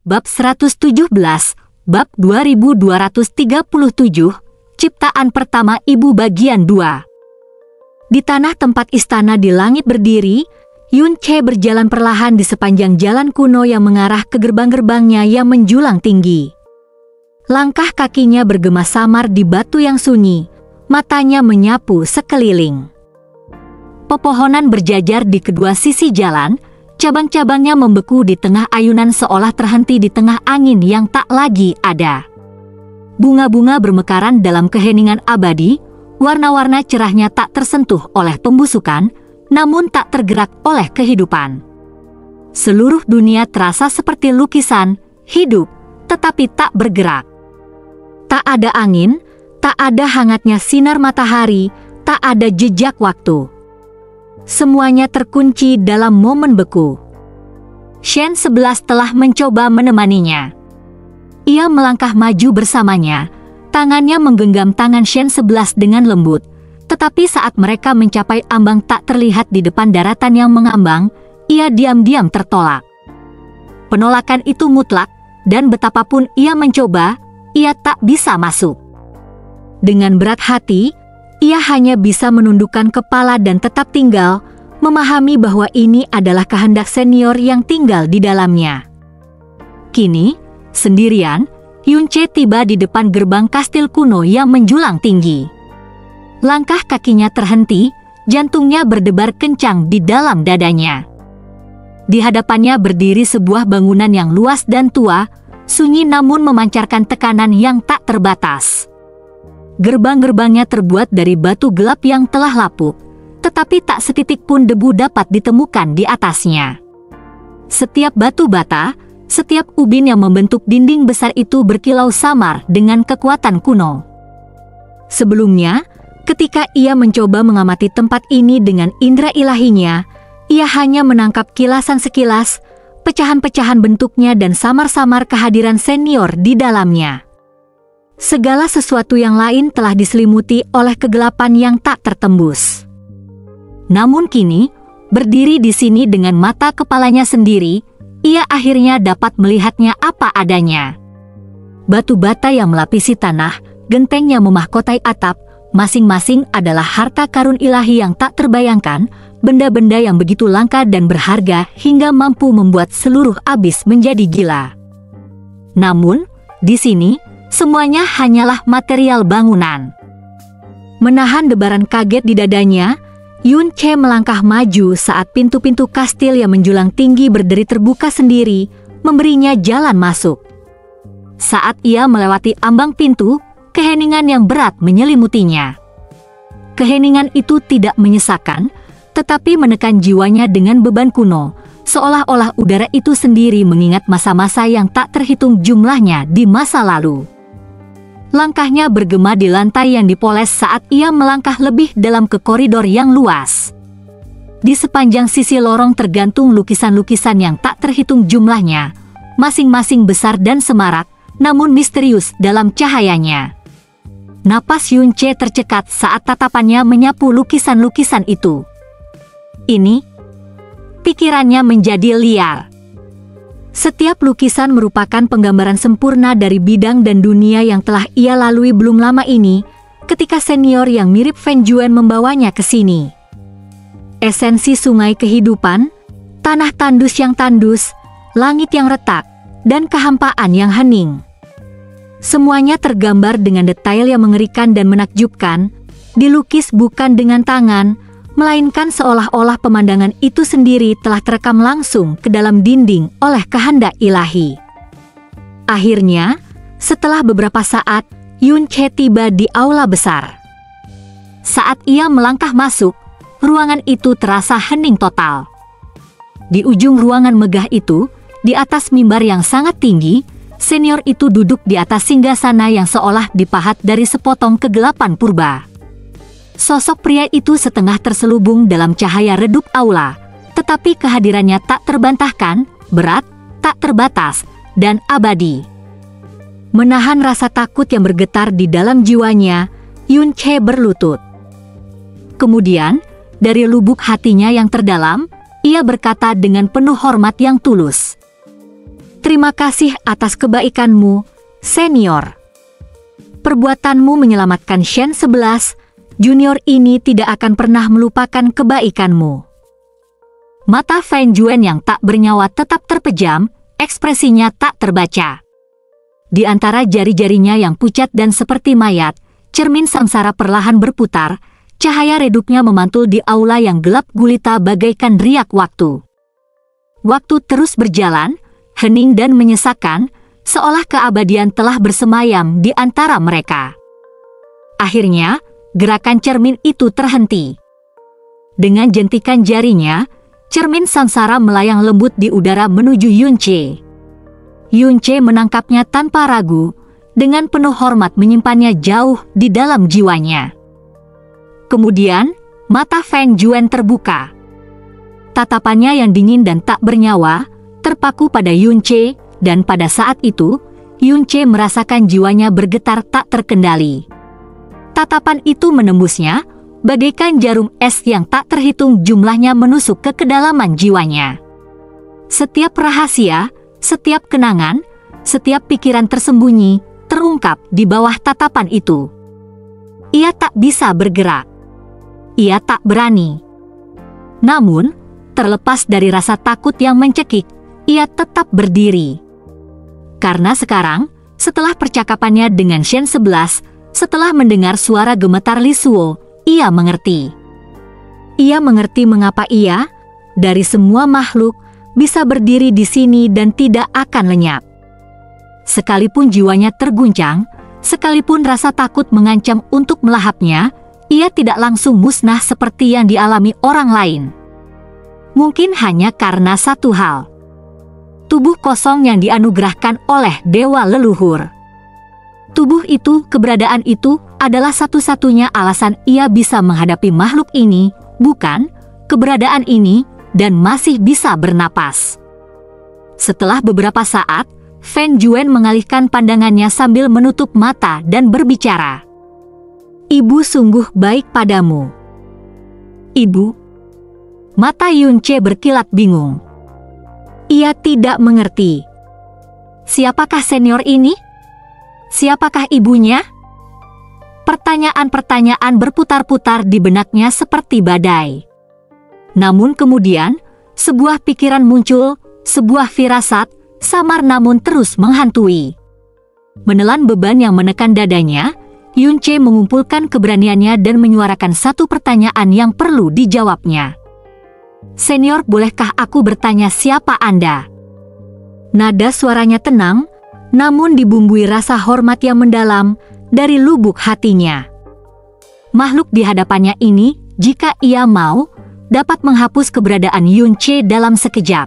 Bab 117, Bab 2237, Ciptaan Pertama Ibu Bagian 2. Di tanah tempat istana di langit berdiri, Yun Che berjalan perlahan di sepanjang jalan kuno yang mengarah ke gerbang-gerbangnya yang menjulang tinggi. Langkah kakinya bergema samar di batu yang sunyi, matanya menyapu sekeliling. Pepohonan berjajar di kedua sisi jalan, cabang-cabangnya membeku di tengah ayunan seolah terhenti di tengah angin yang tak lagi ada. Bunga-bunga bermekaran dalam keheningan abadi, warna-warna cerahnya tak tersentuh oleh pembusukan, namun tak tergerak oleh kehidupan. Seluruh dunia terasa seperti lukisan, hidup, tetapi tak bergerak. Tak ada angin, tak ada hangatnya sinar matahari, tak ada jejak waktu. Semuanya terkunci dalam momen beku. Shen 11 telah mencoba menemaninya. Ia melangkah maju bersamanya, tangannya menggenggam tangan Shen 11 dengan lembut, tetapi saat mereka mencapai ambang tak terlihat di depan daratan yang mengambang, ia diam-diam tertolak. Penolakan itu mutlak, dan betapapun ia mencoba, ia tak bisa masuk. Dengan berat hati, ia hanya bisa menundukkan kepala dan tetap tinggal, memahami bahwa ini adalah kehendak senior yang tinggal di dalamnya. Kini, sendirian, Yun Che tiba di depan gerbang kastil kuno yang menjulang tinggi. Langkah kakinya terhenti, jantungnya berdebar kencang di dalam dadanya. Di hadapannya berdiri sebuah bangunan yang luas dan tua, sunyi namun memancarkan tekanan yang tak terbatas. Gerbang-gerbangnya terbuat dari batu gelap yang telah lapuk, tetapi tak setitik pun debu dapat ditemukan di atasnya. Setiap batu bata, setiap ubin yang membentuk dinding besar itu berkilau samar dengan kekuatan kuno. Sebelumnya, ketika ia mencoba mengamati tempat ini dengan indera ilahinya, ia hanya menangkap kilasan sekilas, pecahan-pecahan bentuknya dan samar-samar kehadiran senior di dalamnya. Segala sesuatu yang lain telah diselimuti oleh kegelapan yang tak tertembus. Namun kini, berdiri di sini dengan mata kepalanya sendiri, ia akhirnya dapat melihatnya apa adanya. Batu bata yang melapisi tanah, genteng yang memahkotai atap, masing-masing adalah harta karun ilahi yang tak terbayangkan, benda-benda yang begitu langka dan berharga hingga mampu membuat seluruh abis menjadi gila. Namun, di sini, semuanya hanyalah material bangunan. Menahan debaran kaget di dadanya, Yun Che melangkah maju saat pintu-pintu kastil yang menjulang tinggi berderi terbuka sendiri, memberinya jalan masuk. Saat ia melewati ambang pintu, keheningan yang berat menyelimutinya. Keheningan itu tidak menyesakan, tetapi menekan jiwanya dengan beban kuno, seolah-olah udara itu sendiri mengingat masa-masa yang tak terhitung jumlahnya di masa lalu. Langkahnya bergema di lantai yang dipoles saat ia melangkah lebih dalam ke koridor yang luas. Di sepanjang sisi lorong tergantung lukisan-lukisan yang tak terhitung jumlahnya, masing-masing besar dan semarak, namun misterius dalam cahayanya. Napas Yun Che tercekat saat tatapannya menyapu lukisan-lukisan itu. Ini, pikirannya menjadi liar. Setiap lukisan merupakan penggambaran sempurna dari bidang dan dunia yang telah ia lalui belum lama ini, ketika senior yang mirip Fen Juan membawanya ke sini. Esensi sungai kehidupan, tanah tandus yang tandus, langit yang retak, dan kehampaan yang hening. Semuanya tergambar dengan detail yang mengerikan dan menakjubkan, dilukis bukan dengan tangan, melainkan seolah-olah pemandangan itu sendiri telah terekam langsung ke dalam dinding oleh kehendak ilahi. Akhirnya, setelah beberapa saat, Yun Che tiba di aula besar. Saat ia melangkah masuk, ruangan itu terasa hening total. Di ujung ruangan megah itu, di atas mimbar yang sangat tinggi, senior itu duduk di atas singgasana yang seolah dipahat dari sepotong kegelapan purba. Sosok pria itu setengah terselubung dalam cahaya redup aula, tetapi kehadirannya tak terbantahkan, berat, tak terbatas, dan abadi. Menahan rasa takut yang bergetar di dalam jiwanya, Yun Che berlutut. Kemudian, dari lubuk hatinya yang terdalam, ia berkata dengan penuh hormat yang tulus, Terima kasih atas kebaikanmu, senior. Perbuatanmu menyelamatkan Shen 11, junior ini tidak akan pernah melupakan kebaikanmu. Mata Feng Juan yang tak bernyawa tetap terpejam, ekspresinya tak terbaca. Di antara jari-jarinya yang pucat dan seperti mayat, cermin samsara perlahan berputar, cahaya redupnya memantul di aula yang gelap gulita bagaikan riak waktu. Waktu terus berjalan, hening dan menyesakkan, seolah keabadian telah bersemayam di antara mereka. Akhirnya, gerakan cermin itu terhenti. Dengan jentikan jarinya, cermin samsara melayang lembut di udara menuju Yunche. Yunche menangkapnya tanpa ragu, dengan penuh hormat menyimpannya jauh di dalam jiwanya. Kemudian, mata Feng Juan terbuka. Tatapannya yang dingin dan tak bernyawa, terpaku pada Yunche, dan pada saat itu, Yunche merasakan jiwanya bergetar tak terkendali. Tatapan itu menembusnya, bagaikan jarum es yang tak terhitung jumlahnya menusuk ke kedalaman jiwanya. Setiap rahasia, setiap kenangan, setiap pikiran tersembunyi, terungkap di bawah tatapan itu. Ia tak bisa bergerak. Ia tak berani. Namun, terlepas dari rasa takut yang mencekik, ia tetap berdiri. Karena sekarang, setelah percakapannya dengan Shen 11, setelah mendengar suara gemetar Li Suo, ia mengerti. Ia mengerti mengapa ia, dari semua makhluk, bisa berdiri di sini dan tidak akan lenyap. Sekalipun jiwanya terguncang, sekalipun rasa takut mengancam untuk melahapnya, ia tidak langsung musnah seperti yang dialami orang lain. Mungkin hanya karena satu hal. Tubuh kosong yang dianugerahkan oleh dewa leluhur. Tubuh itu, keberadaan itu, adalah satu-satunya alasan ia bisa menghadapi makhluk ini, bukan keberadaan ini, dan masih bisa bernapas. Setelah beberapa saat, Feng Juan mengalihkan pandangannya sambil menutup mata dan berbicara. Ibu sungguh baik padamu. Ibu? Mata Yunche berkilat bingung. Ia tidak mengerti. Siapakah senior ini? Siapakah ibunya? Pertanyaan-pertanyaan berputar-putar di benaknya seperti badai. Namun kemudian, sebuah pikiran muncul, sebuah firasat, samar namun terus menghantui. Menelan beban yang menekan dadanya, Yunche mengumpulkan keberaniannya dan menyuarakan satu pertanyaan yang perlu dijawabnya. Senior, bolehkah aku bertanya siapa Anda? Nada suaranya tenang, namun dibumbui rasa hormat yang mendalam dari lubuk hatinya. Makhluk di hadapannya ini, jika ia mau, dapat menghapus keberadaan Yunche dalam sekejap.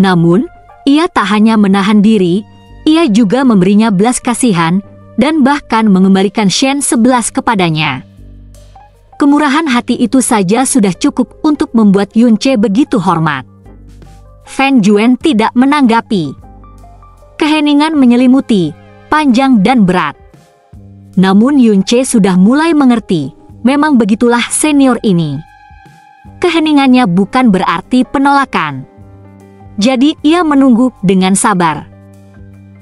Namun, ia tak hanya menahan diri, ia juga memberinya belas kasihan, dan bahkan mengembalikan Shen 11 kepadanya. Kemurahan hati itu saja sudah cukup untuk membuat Yunche begitu hormat. Feng Juan tidak menanggapi. Keheningan menyelimuti, panjang dan berat. Namun Yunche sudah mulai mengerti, memang begitulah senior ini. Keheningannya bukan berarti penolakan. Jadi ia menunggu dengan sabar.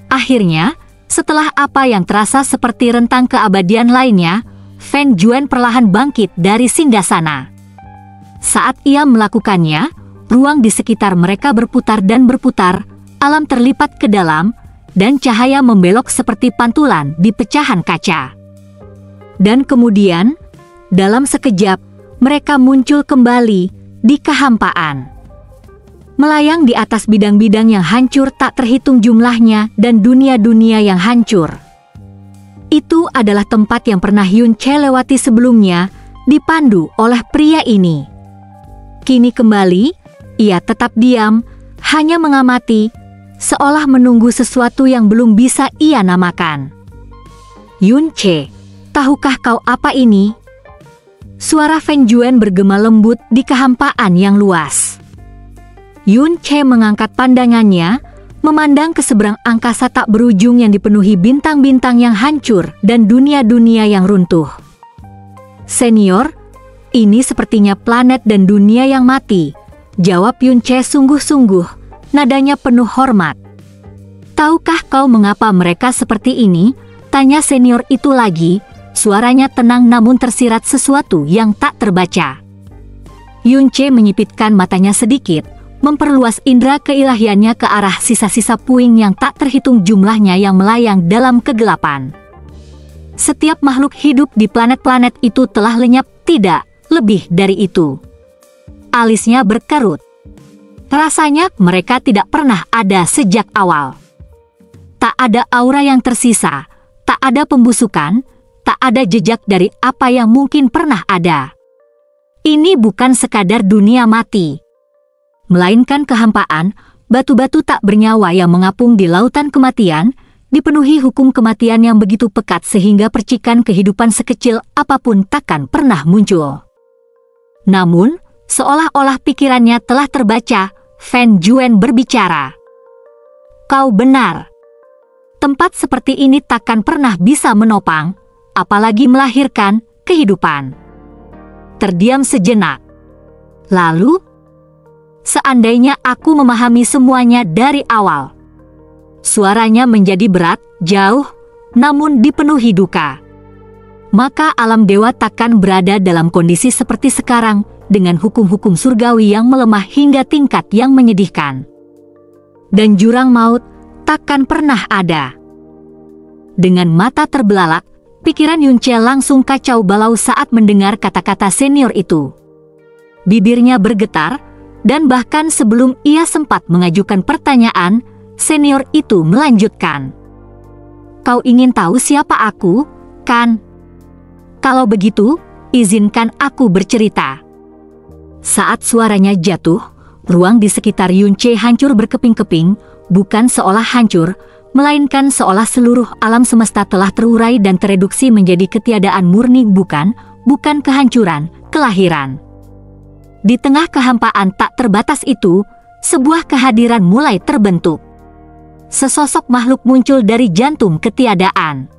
Akhirnya, setelah apa yang terasa seperti rentang keabadian lainnya, Feng Juan perlahan bangkit dari singgasana. Saat ia melakukannya, ruang di sekitar mereka berputar dan berputar, alam terlipat ke dalam, dan cahaya membelok seperti pantulan di pecahan kaca. Dan kemudian, dalam sekejap, mereka muncul kembali di kehampaan. Melayang di atas bidang-bidang yang hancur tak terhitung jumlahnya dan dunia-dunia yang hancur. Itu adalah tempat yang pernah Yunche lewati sebelumnya, dipandu oleh pria ini. Kini kembali, ia tetap diam, hanya mengamati, seolah menunggu sesuatu yang belum bisa ia namakan. Yunche, tahukah kau apa ini? Suara Feng Juan bergema lembut di kehampaan yang luas. Yunche mengangkat pandangannya, memandang ke seberang angkasa tak berujung yang dipenuhi bintang-bintang yang hancur dan dunia-dunia yang runtuh. Senior, ini sepertinya planet dan dunia yang mati, jawab Yunche sungguh-sungguh, nadanya penuh hormat. Tahukah kau mengapa mereka seperti ini? Tanya senior itu lagi, suaranya tenang namun tersirat sesuatu yang tak terbaca. Yunche menyipitkan matanya sedikit, memperluas indera keilahiannya ke arah sisa-sisa puing yang tak terhitung jumlahnya yang melayang dalam kegelapan. Setiap makhluk hidup di planet-planet itu telah lenyap, tidak lebih dari itu. Alisnya berkerut. Rasanya mereka tidak pernah ada sejak awal. Tak ada aura yang tersisa, tak ada pembusukan, tak ada jejak dari apa yang mungkin pernah ada. Ini bukan sekadar dunia mati, melainkan kehampaan, batu-batu tak bernyawa yang mengapung di lautan kematian, dipenuhi hukum kematian yang begitu pekat sehingga percikan kehidupan sekecil apapun takkan pernah muncul. Namun, seolah-olah pikirannya telah terbaca, Fan Juan berbicara. Kau benar. Tempat seperti ini takkan pernah bisa menopang, apalagi melahirkan kehidupan. Terdiam sejenak. Lalu, seandainya aku memahami semuanya dari awal. Suaranya menjadi berat, jauh, namun dipenuhi duka. Maka alam dewa takkan berada dalam kondisi seperti sekarang, dengan hukum-hukum surgawi yang melemah hingga tingkat yang menyedihkan. Dan jurang maut takkan pernah ada. Dengan mata terbelalak, pikiran Yunche langsung kacau balau saat mendengar kata-kata senior itu. Bibirnya bergetar, dan bahkan sebelum ia sempat mengajukan pertanyaan, senior itu melanjutkan. Kau ingin tahu siapa aku, kan? Kalau begitu, izinkan aku bercerita. Saat suaranya jatuh, ruang di sekitar Yunche hancur berkeping-keping, bukan seolah hancur, melainkan seolah seluruh alam semesta telah terurai dan tereduksi menjadi ketiadaan murni, bukan kehancuran, kelahiran. Di tengah kehampaan tak terbatas itu, sebuah kehadiran mulai terbentuk. Sesosok makhluk muncul dari jantung ketiadaan.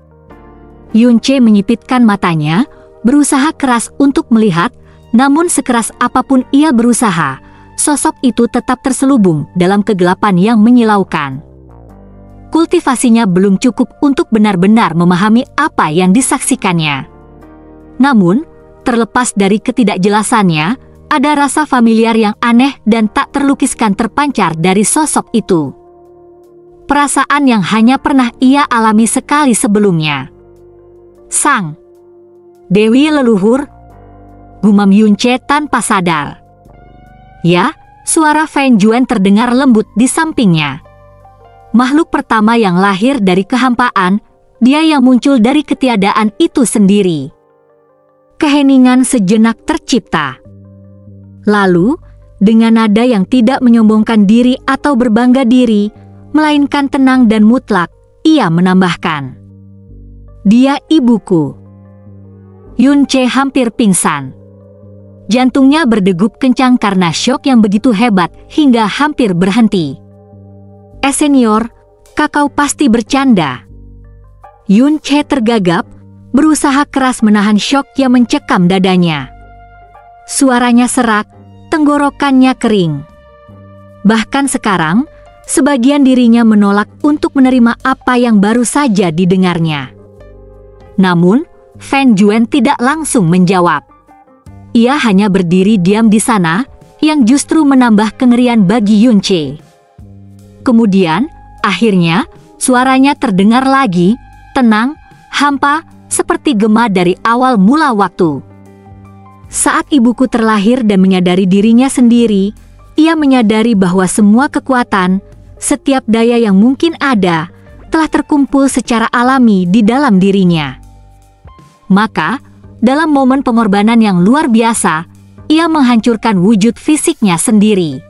Yunche menyipitkan matanya, berusaha keras untuk melihat, namun sekeras apapun ia berusaha, sosok itu tetap terselubung dalam kegelapan yang menyilaukan. Kultivasinya belum cukup untuk benar-benar memahami apa yang disaksikannya. Namun, terlepas dari ketidakjelasannya, ada rasa familiar yang aneh dan tak terlukiskan terpancar dari sosok itu. Perasaan yang hanya pernah ia alami sekali sebelumnya. Sang Dewi leluhur, gumam Yunche tanpa sadar. Ya, suara Fan Juan terdengar lembut di sampingnya. Makhluk pertama yang lahir dari kehampaan, dia yang muncul dari ketiadaan itu sendiri. Keheningan sejenak tercipta. Lalu, dengan nada yang tidak menyombongkan diri atau berbangga diri, melainkan tenang dan mutlak, ia menambahkan. Dia ibuku. Yunche hampir pingsan. Jantungnya berdegup kencang karena syok yang begitu hebat hingga hampir berhenti. Senior, kakau pasti bercanda. Yunche tergagap, berusaha keras menahan syok yang mencekam dadanya. Suaranya serak, tenggorokannya kering. Bahkan sekarang, sebagian dirinya menolak untuk menerima apa yang baru saja didengarnya. Namun, Fan Juan tidak langsung menjawab. Ia hanya berdiri diam di sana, yang justru menambah kengerian bagi Yunche. Kemudian, akhirnya, suaranya terdengar lagi, tenang, hampa, seperti gema dari awal mula waktu. Saat ibuku terlahir dan menyadari dirinya sendiri, ia menyadari bahwa semua kekuatan, setiap daya yang mungkin ada, telah terkumpul secara alami di dalam dirinya. Maka, dalam momen pengorbanan yang luar biasa, ia menghancurkan wujud fisiknya sendiri.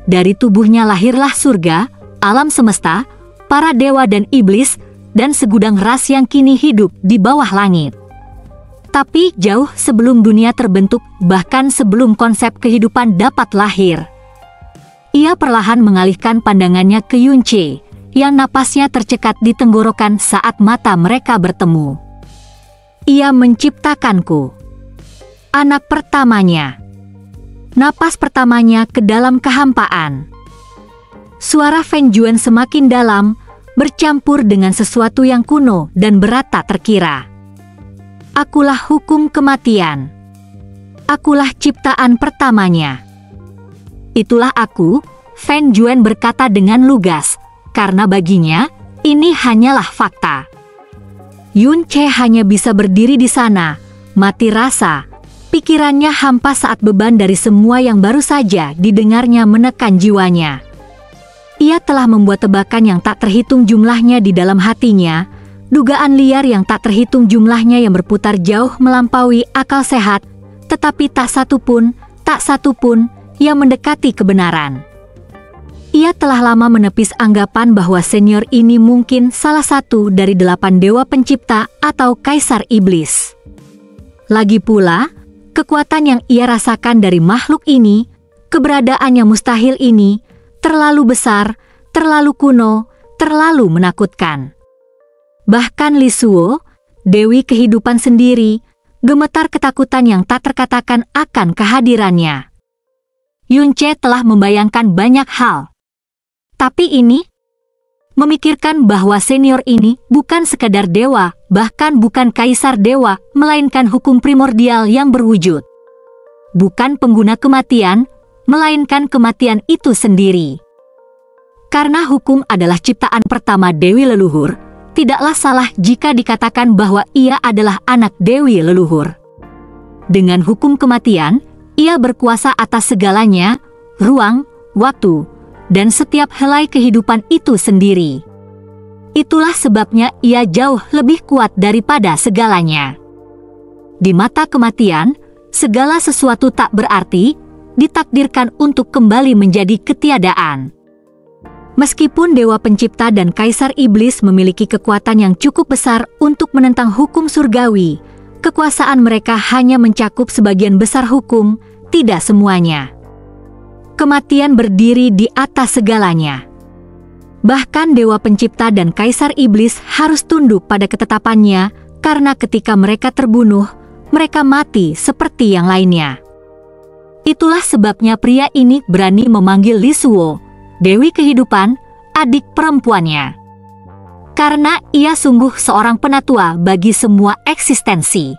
Dari tubuhnya lahirlah surga, alam semesta, para dewa dan iblis, dan segudang ras yang kini hidup di bawah langit. Tapi jauh sebelum dunia terbentuk, bahkan sebelum konsep kehidupan dapat lahir, ia perlahan mengalihkan pandangannya ke Yunche, yang napasnya tercekat di tenggorokan saat mata mereka bertemu. Ia menciptakanku. Anak pertamanya. Napas pertamanya ke dalam kehampaan. Suara Fan Juan semakin dalam, bercampur dengan sesuatu yang kuno dan berat tak terkira. Akulah hukum kematian. Akulah ciptaan pertamanya. Itulah aku, Feng Juan berkata dengan lugas, karena baginya, ini hanyalah fakta. Yun Che hanya bisa berdiri di sana, mati rasa. Pikirannya hampa saat beban dari semua yang baru saja didengarnya menekan jiwanya. Ia telah membuat tebakan yang tak terhitung jumlahnya di dalam hatinya, dugaan liar yang tak terhitung jumlahnya yang berputar jauh melampaui akal sehat, tetapi tak satu pun yang mendekati kebenaran. Ia telah lama menepis anggapan bahwa senior ini mungkin salah satu dari 8 dewa pencipta atau kaisar iblis. Lagi pula, kekuatan yang ia rasakan dari makhluk ini, keberadaan yang mustahil ini, terlalu besar, terlalu kuno, terlalu menakutkan. Bahkan Li Suo, Dewi Kehidupan sendiri, gemetar ketakutan yang tak terkatakan akan kehadirannya. Yun Che telah membayangkan banyak hal. Tapi ini, memikirkan bahwa senior ini bukan sekadar dewa, bahkan bukan kaisar dewa, melainkan hukum primordial yang berwujud. Bukan pengguna kematian, melainkan kematian itu sendiri. Karena hukum adalah ciptaan pertama Dewi Leluhur, tidaklah salah jika dikatakan bahwa ia adalah anak Dewi Leluhur. Dengan hukum kematian, ia berkuasa atas segalanya, ruang, waktu, dan setiap helai kehidupan itu sendiri. Itulah sebabnya ia jauh lebih kuat daripada segalanya. Di mata kematian, segala sesuatu tak berarti, ditakdirkan untuk kembali menjadi ketiadaan. Meskipun Dewa Pencipta dan Kaisar Iblis memiliki kekuatan yang cukup besar untuk menentang hukum surgawi, kekuasaan mereka hanya mencakup sebagian besar hukum, tidak semuanya. Kematian berdiri di atas segalanya. Bahkan Dewa Pencipta dan Kaisar Iblis harus tunduk pada ketetapannya, karena ketika mereka terbunuh, mereka mati seperti yang lainnya. Itulah sebabnya pria ini berani memanggil Li Suo, Dewi Kehidupan, adik perempuannya. Karena ia sungguh seorang penatua bagi semua eksistensi.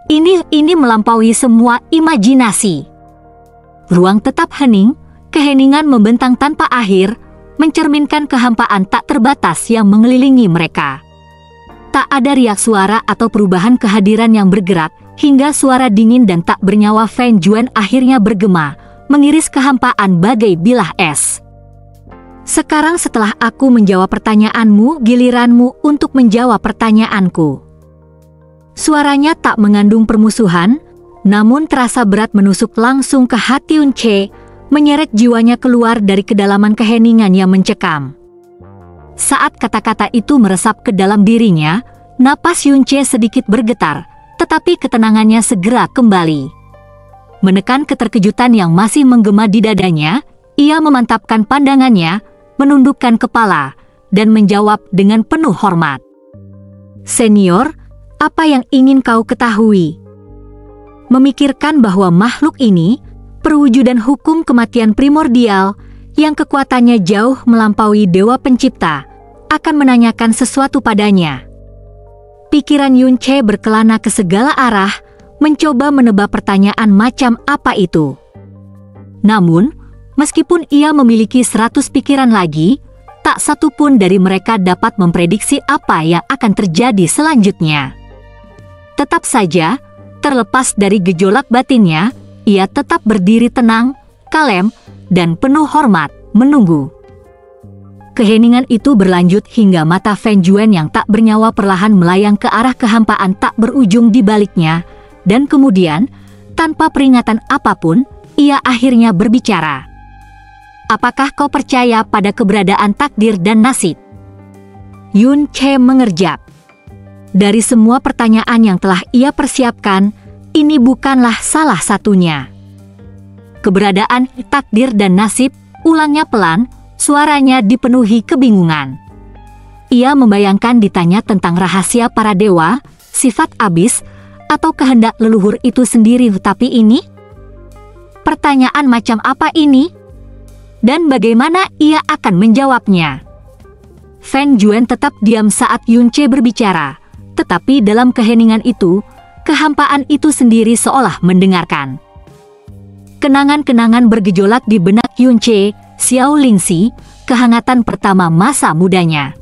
Ini melampaui semua imajinasi. Ruang tetap hening, keheningan membentang tanpa akhir, mencerminkan kehampaan tak terbatas yang mengelilingi mereka. Tak ada riak suara atau perubahan kehadiran yang bergerak, hingga suara dingin dan tak bernyawa Feng Juan akhirnya bergema, mengiris kehampaan bagai bilah es. Sekarang setelah aku menjawab pertanyaanmu, giliranmu untuk menjawab pertanyaanku. Suaranya tak mengandung permusuhan, namun terasa berat menusuk langsung ke hati Yun Che, menyeret jiwanya keluar dari kedalaman keheningan yang mencekam. Saat kata-kata itu meresap ke dalam dirinya, napas Yun Che sedikit bergetar, tetapi ketenangannya segera kembali. Menekan keterkejutan yang masih menggema di dadanya, ia memantapkan pandangannya, menundukkan kepala, dan menjawab dengan penuh hormat. Senior, apa yang ingin kau ketahui? Memikirkan bahwa makhluk ini, perwujudan hukum kematian primordial, yang kekuatannya jauh melampaui Dewa Pencipta, akan menanyakan sesuatu padanya. Pikiran Yun Che berkelana ke segala arah, mencoba menebak pertanyaan macam apa itu. Namun, meskipun ia memiliki 100 pikiran lagi, tak satu pun dari mereka dapat memprediksi apa yang akan terjadi selanjutnya. Tetap saja, terlepas dari gejolak batinnya, ia tetap berdiri tenang, kalem, dan penuh hormat, menunggu. Keheningan itu berlanjut hingga mata Feng Juan yang tak bernyawa perlahan melayang ke arah kehampaan tak berujung di baliknya, dan kemudian, tanpa peringatan apapun, ia akhirnya berbicara. Apakah kau percaya pada keberadaan takdir dan nasib? Yun Che mengerjap. Dari semua pertanyaan yang telah ia persiapkan, ini bukanlah salah satunya. Keberadaan takdir dan nasib, ulangnya pelan, suaranya dipenuhi kebingungan. Ia membayangkan ditanya tentang rahasia para dewa, sifat abis, atau kehendak leluhur itu sendiri. Tapi ini? Pertanyaan macam apa ini? Dan bagaimana ia akan menjawabnya? Feng Juan tetap diam saat Yun Che berbicara, tetapi dalam keheningan itu, kehampaan itu sendiri seolah mendengarkan. Kenangan-kenangan bergejolak di benak Yun Che, Xiao Lingxi, kehangatan pertama masa mudanya.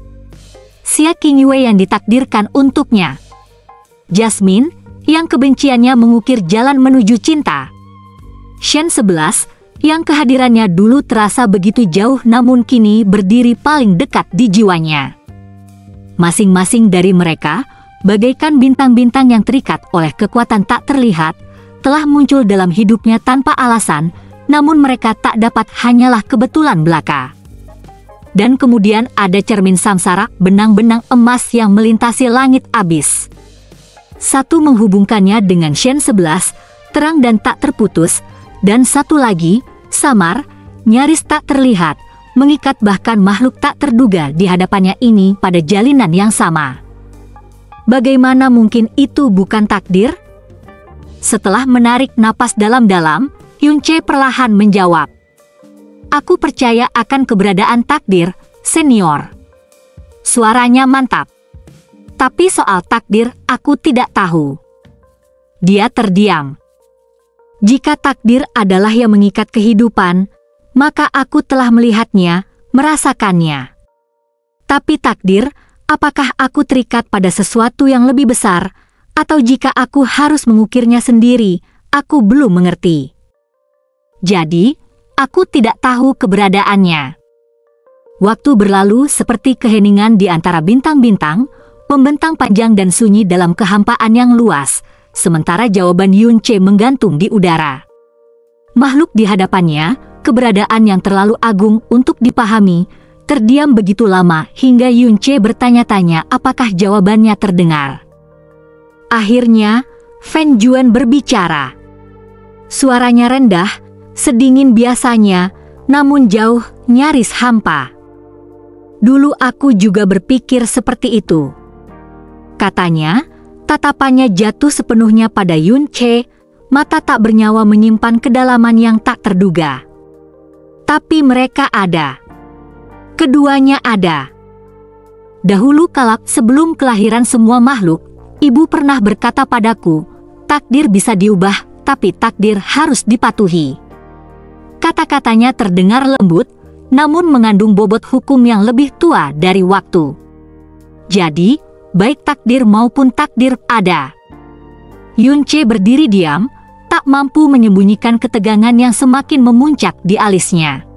Xia Qingyue yang ditakdirkan untuknya. Jasmine, yang kebenciannya mengukir jalan menuju cinta. Shen 11, yang kehadirannya dulu terasa begitu jauh namun kini berdiri paling dekat di jiwanya. Masing-masing dari mereka, bagaikan bintang-bintang yang terikat oleh kekuatan tak terlihat, telah muncul dalam hidupnya tanpa alasan, namun mereka tak dapat hanyalah kebetulan belaka. Dan kemudian ada cermin samsara, benang-benang emas yang melintasi langit abis. Satu menghubungkannya dengan Shen 11, terang dan tak terputus, dan satu lagi, samar, nyaris tak terlihat, mengikat bahkan makhluk tak terduga di hadapannya ini pada jalinan yang sama. Bagaimana mungkin itu bukan takdir? Setelah menarik napas dalam-dalam, Yun Che perlahan menjawab. Aku percaya akan keberadaan takdir, senior. Suaranya mantap. Tapi soal takdir, aku tidak tahu. Dia terdiam. Jika takdir adalah yang mengikat kehidupan, maka aku telah melihatnya, merasakannya. Tapi takdir, apakah aku terikat pada sesuatu yang lebih besar, atau jika aku harus mengukirnya sendiri, aku belum mengerti. Jadi, aku tidak tahu keberadaannya. Waktu berlalu seperti keheningan di antara bintang-bintang, membentang panjang dan sunyi dalam kehampaan yang luas, sementara jawaban Yun Che menggantung di udara. Makhluk di hadapannya, keberadaan yang terlalu agung untuk dipahami, terdiam begitu lama hingga Yun Che bertanya-tanya apakah jawabannya terdengar. Akhirnya, Feng Juan berbicara. Suaranya rendah, sedingin biasanya, namun jauh, nyaris hampa. Dulu aku juga berpikir seperti itu. Katanya, tatapannya jatuh sepenuhnya pada Yun Che, mata tak bernyawa menyimpan kedalaman yang tak terduga. Tapi mereka ada. Keduanya ada. Dahulu kala sebelum kelahiran semua makhluk, ibu pernah berkata padaku, takdir bisa diubah, tapi takdir harus dipatuhi. Kata-katanya terdengar lembut, namun mengandung bobot hukum yang lebih tua dari waktu. Jadi, baik takdir maupun takdir ada. Yun Che berdiri diam, tak mampu menyembunyikan ketegangan yang semakin memuncak di alisnya.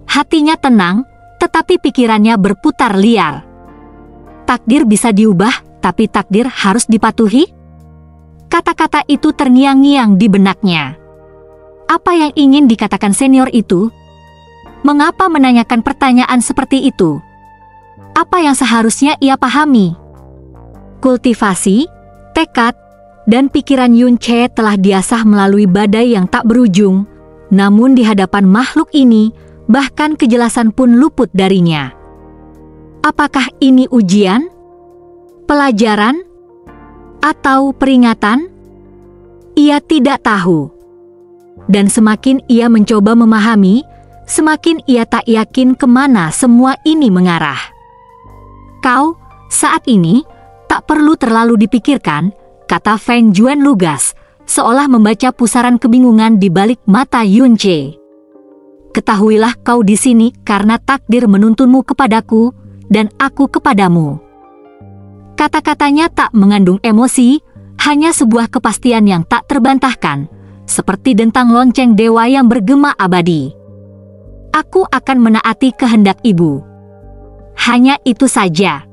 Hatinya tenang, tetapi pikirannya berputar liar. Takdir bisa diubah, tapi takdir harus dipatuhi? Kata-kata itu terngiang-ngiang di benaknya. Apa yang ingin dikatakan senior itu? Mengapa menanyakan pertanyaan seperti itu? Apa yang seharusnya ia pahami? Kultivasi, tekad, dan pikiran Yun Che telah diasah melalui badai yang tak berujung, namun di hadapan makhluk ini, bahkan kejelasan pun luput darinya. Apakah ini ujian? Pelajaran? Atau peringatan? Ia tidak tahu. Dan semakin ia mencoba memahami, semakin ia tak yakin kemana semua ini mengarah. Kau, saat ini, tak perlu terlalu dipikirkan, kata Feng Juan lugas, seolah membaca pusaran kebingungan di balik mata Yun Che. Ketahuilah kau di sini karena takdir menuntunmu kepadaku, dan aku kepadamu. Kata-katanya tak mengandung emosi, hanya sebuah kepastian yang tak terbantahkan, seperti dentang lonceng dewa yang bergema abadi. Aku akan menaati kehendak ibu. Hanya itu saja.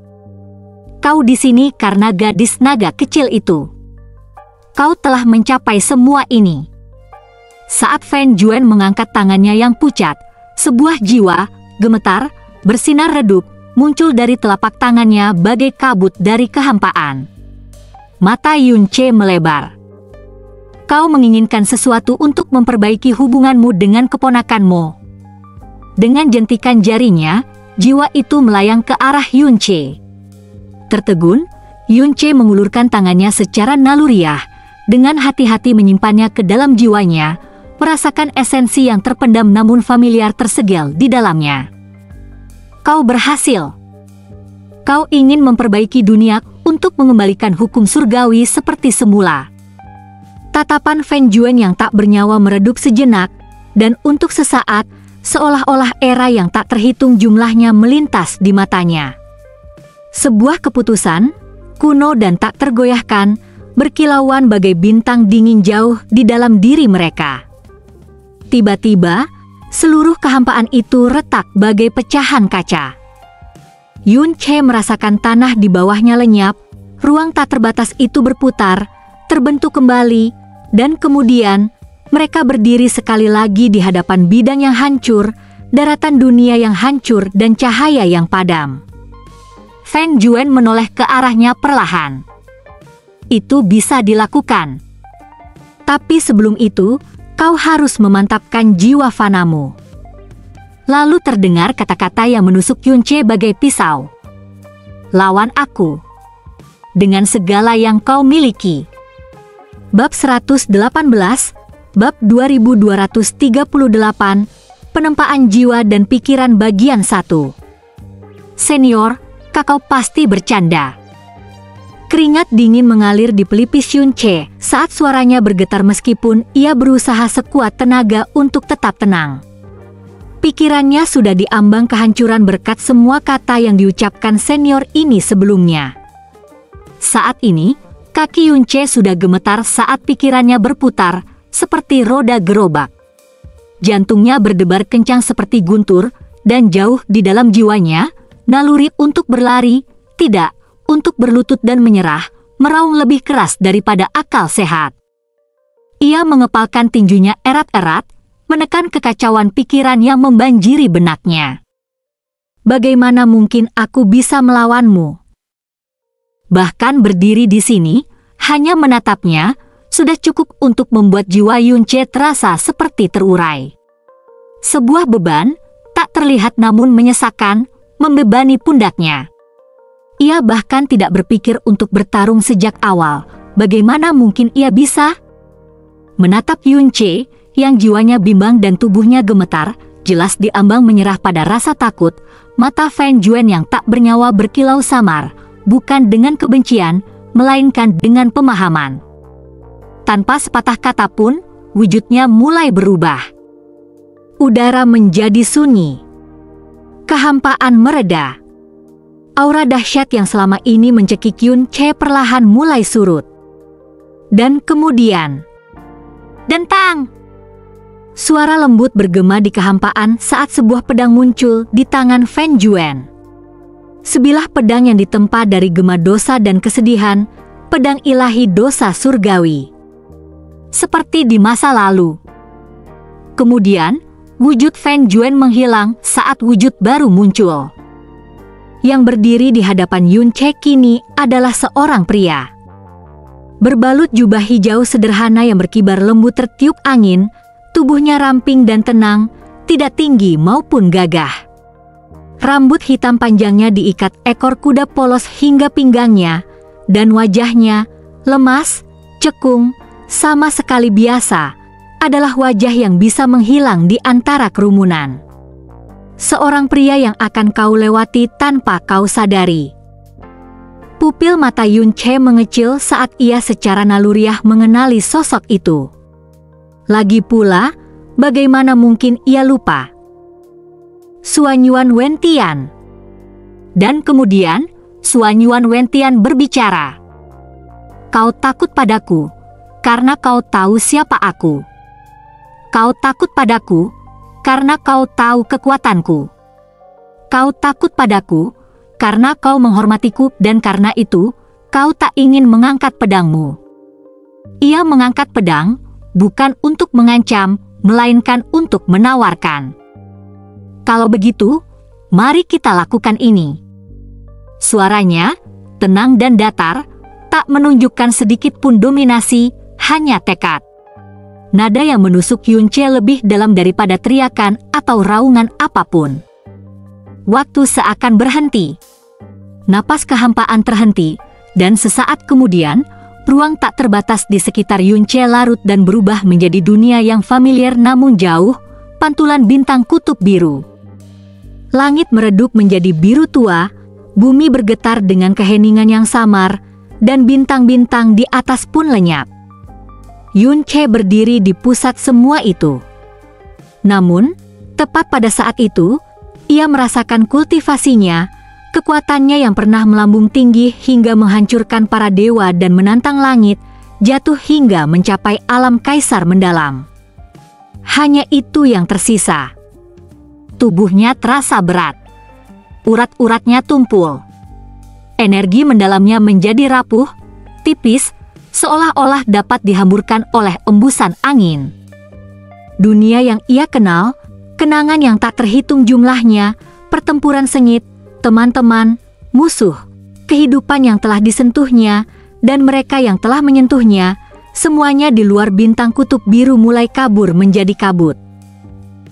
Kau di sini karena gadis naga kecil itu. Kau telah mencapai semua ini. Saat Feng Juan mengangkat tangannya yang pucat, sebuah jiwa, gemetar, bersinar redup, muncul dari telapak tangannya bagai kabut dari kehampaan. Mata Yun Che melebar. Kau menginginkan sesuatu untuk memperbaiki hubunganmu dengan keponakanmu. Dengan jentikan jarinya, jiwa itu melayang ke arah Yun Che. Tertegun, Yun Che mengulurkan tangannya secara naluriah, dengan hati-hati menyimpannya ke dalam jiwanya, merasakan esensi yang terpendam namun familiar tersegel di dalamnya. Kau berhasil. Kau ingin memperbaiki dunia untuk mengembalikan hukum surgawi seperti semula. Tatapan Feng Juan yang tak bernyawa meredup sejenak, dan untuk sesaat, seolah-olah era yang tak terhitung jumlahnya melintas di matanya. Sebuah keputusan, kuno dan tak tergoyahkan, berkilauan bagai bintang dingin jauh di dalam diri mereka. Tiba-tiba, seluruh kehampaan itu retak bagai pecahan kaca. Yun Che merasakan tanah di bawahnya lenyap, ruang tak terbatas itu berputar, terbentuk kembali, dan kemudian mereka berdiri sekali lagi di hadapan bidang yang hancur, daratan dunia yang hancur dan cahaya yang padam. Feng Juan menoleh ke arahnya perlahan. Itu bisa dilakukan. Tapi sebelum itu, kau harus memantapkan jiwa fanamu. Lalu terdengar kata-kata yang menusuk Yun Che bagai pisau. Lawan aku. Dengan segala yang kau miliki. Bab 118, Bab 2238, Penempaan Jiwa dan Pikiran bagian 1. Senior, kakak pasti bercanda. Keringat dingin mengalir di pelipis Yun Che saat suaranya bergetar meskipun ia berusaha sekuat tenaga untuk tetap tenang. Pikirannya sudah diambang kehancuran berkat semua kata yang diucapkan senior ini sebelumnya. Saat ini, kaki Yun Che sudah gemetar saat pikirannya berputar seperti roda gerobak. Jantungnya berdebar kencang seperti guntur, dan jauh di dalam jiwanya, naluri untuk berlari, tidak, untuk berlutut dan menyerah, meraung lebih keras daripada akal sehat. Ia mengepalkan tinjunya erat-erat, menekan kekacauan pikiran yang membanjiri benaknya. Bagaimana mungkin aku bisa melawanmu? Bahkan berdiri di sini, hanya menatapnya, sudah cukup untuk membuat jiwa Yun Che terasa seperti terurai. Sebuah beban, tak terlihat namun menyesakkan, membebani pundaknya. Ia bahkan tidak berpikir untuk bertarung sejak awal. Bagaimana mungkin ia bisa? Menatap Yun Che, yang jiwanya bimbang dan tubuhnya gemetar, jelas diambang menyerah pada rasa takut, mata Feng Juan yang tak bernyawa berkilau samar, bukan dengan kebencian, melainkan dengan pemahaman. Tanpa sepatah kata pun, wujudnya mulai berubah. Udara menjadi sunyi. Kehampaan mereda. Aura dahsyat yang selama ini mencekik Yun Che perlahan mulai surut. Dan kemudian, dentang! Suara lembut bergema di kehampaan saat sebuah pedang muncul di tangan Feng Juan. Sebilah pedang yang ditempa dari gema dosa dan kesedihan, pedang ilahi dosa surgawi. Seperti di masa lalu. Kemudian, wujud Feng Juan menghilang saat wujud baru muncul. Yang berdiri di hadapan Yun Che kini adalah seorang pria. Berbalut jubah hijau sederhana yang berkibar lembut tertiup angin, tubuhnya ramping dan tenang, tidak tinggi maupun gagah. Rambut hitam panjangnya diikat ekor kuda polos hingga pinggangnya, dan wajahnya, lemas, cekung, sama sekali biasa, adalah wajah yang bisa menghilang di antara kerumunan. Seorang pria yang akan kau lewati tanpa kau sadari. Pupil mata Yun Che mengecil saat ia secara naluriah mengenali sosok itu. Lagi pula, bagaimana mungkin ia lupa? Suanyuan Wentian. Dan kemudian, Suanyuan Wentian berbicara. Kau takut padaku, karena kau tahu siapa aku. Kau takut padaku, karena kau tahu kekuatanku. Kau takut padaku, karena kau menghormatiku dan karena itu, kau tak ingin mengangkat pedangmu. Ia mengangkat pedang, bukan untuk mengancam, melainkan untuk menawarkan. Kalau begitu, mari kita lakukan ini. Suaranya, tenang dan datar, tak menunjukkan sedikit pun dominasi, hanya tekad. Nada yang menusuk Yun Che lebih dalam daripada teriakan atau raungan apapun. Waktu seakan berhenti. Napas kehampaan terhenti, dan sesaat kemudian, ruang tak terbatas di sekitar Yun Che larut dan berubah menjadi dunia yang familiar namun jauh, pantulan bintang kutub biru. Langit meredup menjadi biru tua, bumi bergetar dengan keheningan yang samar, dan bintang-bintang di atas pun lenyap. Yun Che berdiri di pusat semua itu. Namun, tepat pada saat itu, ia merasakan kultivasinya, kekuatannya yang pernah melambung tinggi hingga menghancurkan para dewa dan menantang langit, jatuh hingga mencapai alam kaisar mendalam. Hanya itu yang tersisa. Tubuhnya terasa berat. Urat-uratnya tumpul. Energi mendalamnya menjadi rapuh, tipis, seolah-olah dapat dihamburkan oleh embusan angin. Dunia yang ia kenal, kenangan yang tak terhitung jumlahnya, pertempuran sengit, teman-teman, musuh, kehidupan yang telah disentuhnya, dan mereka yang telah menyentuhnya, semuanya di luar bintang kutub biru mulai kabur menjadi kabut.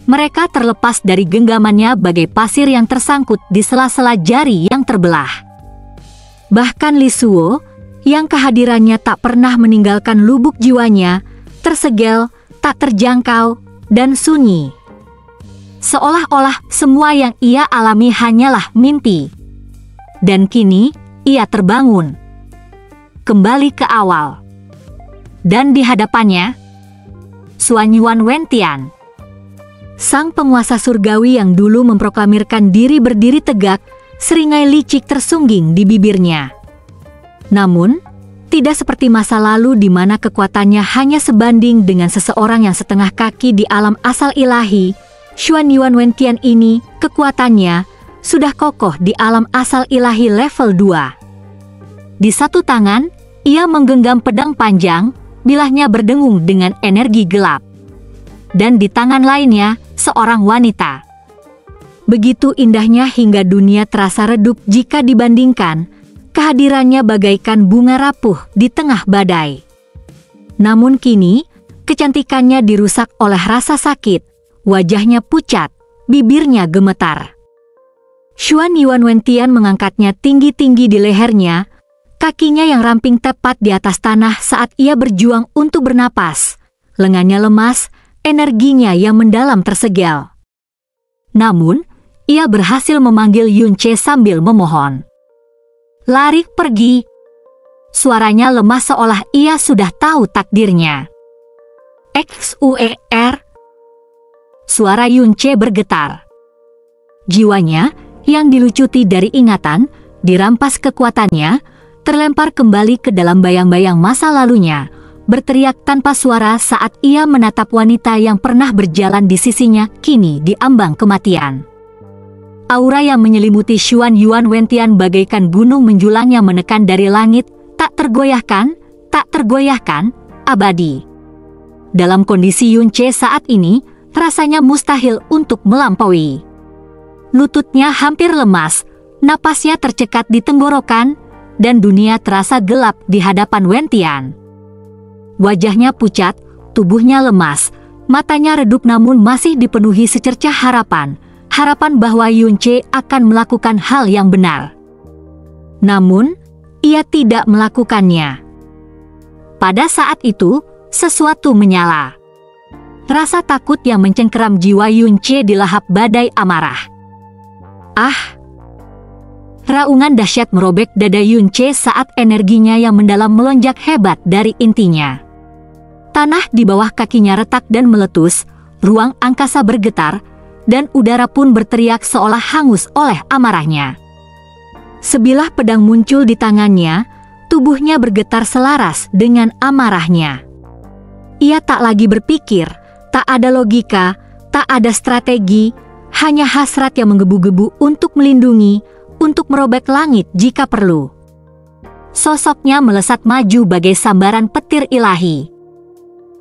Mereka terlepas dari genggamannya bagai pasir yang tersangkut di sela-sela jari yang terbelah. Bahkan Li Suo, yang kehadirannya tak pernah meninggalkan lubuk jiwanya, tersegel, tak terjangkau, dan sunyi. Seolah-olah semua yang ia alami hanyalah mimpi. Dan kini, ia terbangun. Kembali ke awal. Dan di hadapannya, Xuan Yuan Wentian, sang penguasa surgawi yang dulu memproklamirkan diri berdiri tegak, seringai licik tersungging di bibirnya. Namun, tidak seperti masa lalu di mana kekuatannya hanya sebanding dengan seseorang yang setengah kaki di alam asal ilahi. Xuan Yuan Wentian ini, kekuatannya, sudah kokoh di alam asal ilahi level 2. Di satu tangan, ia menggenggam pedang panjang, bilahnya berdengung dengan energi gelap. Dan di tangan lainnya, seorang wanita. Begitu indahnya hingga dunia terasa redup jika dibandingkan, kehadirannya bagaikan bunga rapuh di tengah badai. Namun kini, kecantikannya dirusak oleh rasa sakit, wajahnya pucat, bibirnya gemetar. Xuan Yuan Wentian mengangkatnya tinggi-tinggi di lehernya, kakinya yang ramping tepat di atas tanah saat ia berjuang untuk bernapas, lengannya lemas, energinya yang mendalam tersegel. Namun, ia berhasil memanggil Yun Che sambil memohon. Lari pergi. Suaranya lemah seolah ia sudah tahu takdirnya. XUER. Suara Yun Che bergetar. Jiwanya, yang dilucuti dari ingatan, dirampas kekuatannya, terlempar kembali ke dalam bayang-bayang masa lalunya, berteriak tanpa suara saat ia menatap wanita yang pernah berjalan di sisinya, kini di ambang kematian. Aura yang menyelimuti Xuan Yuan Wentian bagaikan gunung menjulang yang menekan dari langit, tak tergoyahkan, abadi. Dalam kondisi Yun Che saat ini, rasanya mustahil untuk melampaui. Lututnya hampir lemas, napasnya tercekat di tenggorokan, dan dunia terasa gelap di hadapan Wentian. Wajahnya pucat, tubuhnya lemas, matanya redup namun masih dipenuhi secercah harapan bahwa Yun Che akan melakukan hal yang benar. Namun, ia tidak melakukannya. Pada saat itu, sesuatu menyala. Rasa takut yang mencengkeram jiwa Yun Che dilahap badai amarah. Raungan dahsyat merobek dada Yun Che saat energinya yang mendalam melonjak hebat dari intinya. Tanah di bawah kakinya retak dan meletus, ruang angkasa bergetar, dan udara pun berteriak seolah hangus oleh amarahnya. Sebilah pedang muncul di tangannya, tubuhnya bergetar selaras dengan amarahnya. Ia tak lagi berpikir, tak ada logika, tak ada strategi, hanya hasrat yang menggebu-gebu untuk melindungi, untuk merobek langit jika perlu. Sosoknya melesat maju bagai sambaran petir ilahi.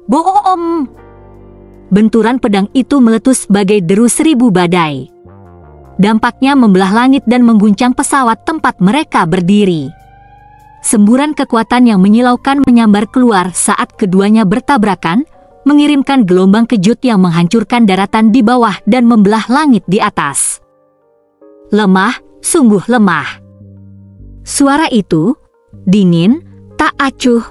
Boom! Benturan pedang itu meletus bagai deru seribu badai. Dampaknya membelah langit dan mengguncang pesawat tempat mereka berdiri. Semburan kekuatan yang menyilaukan menyambar keluar saat keduanya bertabrakan, mengirimkan gelombang kejut yang menghancurkan daratan di bawah dan membelah langit di atas. Lemah, sungguh lemah. Suara itu, dingin, tak acuh,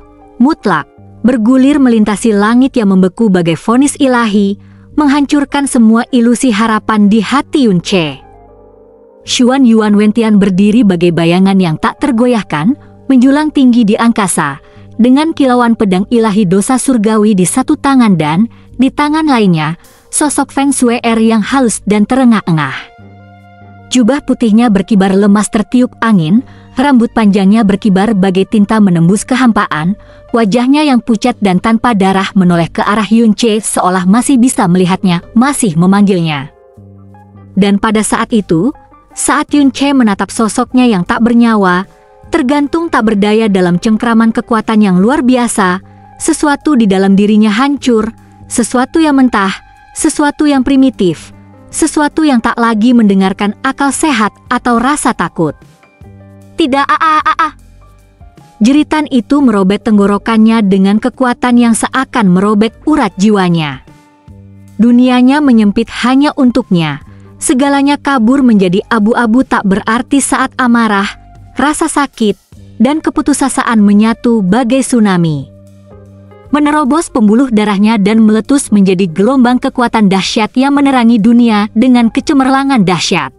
mutlak, bergulir melintasi langit yang membeku bagai vonis ilahi, menghancurkan semua ilusi harapan di hati Yun Che. Xuan Yuan Wentian berdiri bagai bayangan yang tak tergoyahkan, menjulang tinggi di angkasa, dengan kilauan pedang ilahi dosa surgawi di satu tangan dan, di tangan lainnya, sosok Feng Shui yang halus dan terengah-engah. Jubah putihnya berkibar lemas tertiup angin, rambut panjangnya berkibar bagai tinta menembus kehampaan, wajahnya yang pucat dan tanpa darah menoleh ke arah Yun Che seolah masih bisa melihatnya, masih memanggilnya. Dan pada saat itu, saat Yun Che menatap sosoknya yang tak bernyawa, tergantung tak berdaya dalam cengkraman kekuatan yang luar biasa, sesuatu di dalam dirinya hancur, sesuatu yang mentah, sesuatu yang primitif, sesuatu yang tak lagi mendengarkan akal sehat atau rasa takut. Tidak, jeritan itu merobek tenggorokannya dengan kekuatan yang seakan merobek urat jiwanya. Dunianya menyempit hanya untuknya, segalanya kabur menjadi abu-abu tak berarti saat amarah, rasa sakit, dan keputusasaan menyatu bagai tsunami. Menerobos pembuluh darahnya dan meletus menjadi gelombang kekuatan dahsyat yang menerangi dunia dengan kecemerlangan dahsyat.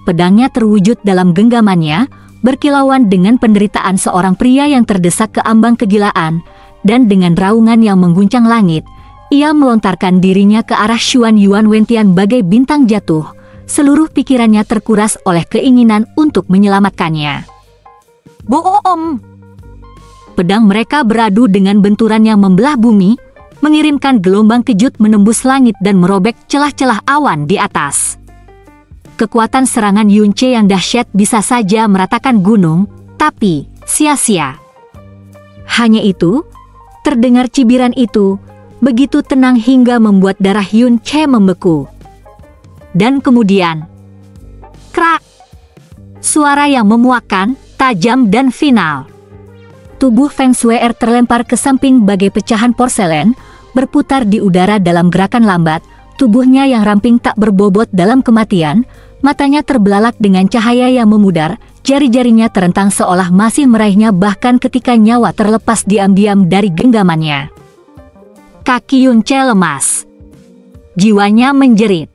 Pedangnya terwujud dalam genggamannya, berkilauan dengan penderitaan seorang pria yang terdesak ke ambang kegilaan, dan dengan raungan yang mengguncang langit, ia melontarkan dirinya ke arah Xuan Yuan Wentian bagai bintang jatuh. Seluruh pikirannya terkuras oleh keinginan untuk menyelamatkannya. Boom! Pedang mereka beradu dengan benturan yang membelah bumi, mengirimkan gelombang kejut menembus langit dan merobek celah-celah awan di atas. Kekuatan serangan Yun Che yang dahsyat bisa saja meratakan gunung, tapi sia-sia. Hanya itu, terdengar cibiran itu, begitu tenang hingga membuat darah Yun Che membeku. Dan kemudian, krak! Suara yang memuakkan, tajam dan final. Tubuh Feng Shui terlempar ke samping bagai pecahan porselen, berputar di udara dalam gerakan lambat, tubuhnya yang ramping tak berbobot dalam kematian, matanya terbelalak dengan cahaya yang memudar, jari-jarinya terentang seolah masih meraihnya bahkan ketika nyawa terlepas diam-diam dari genggamannya. Kaki Yun Che lemas. Jiwanya menjerit.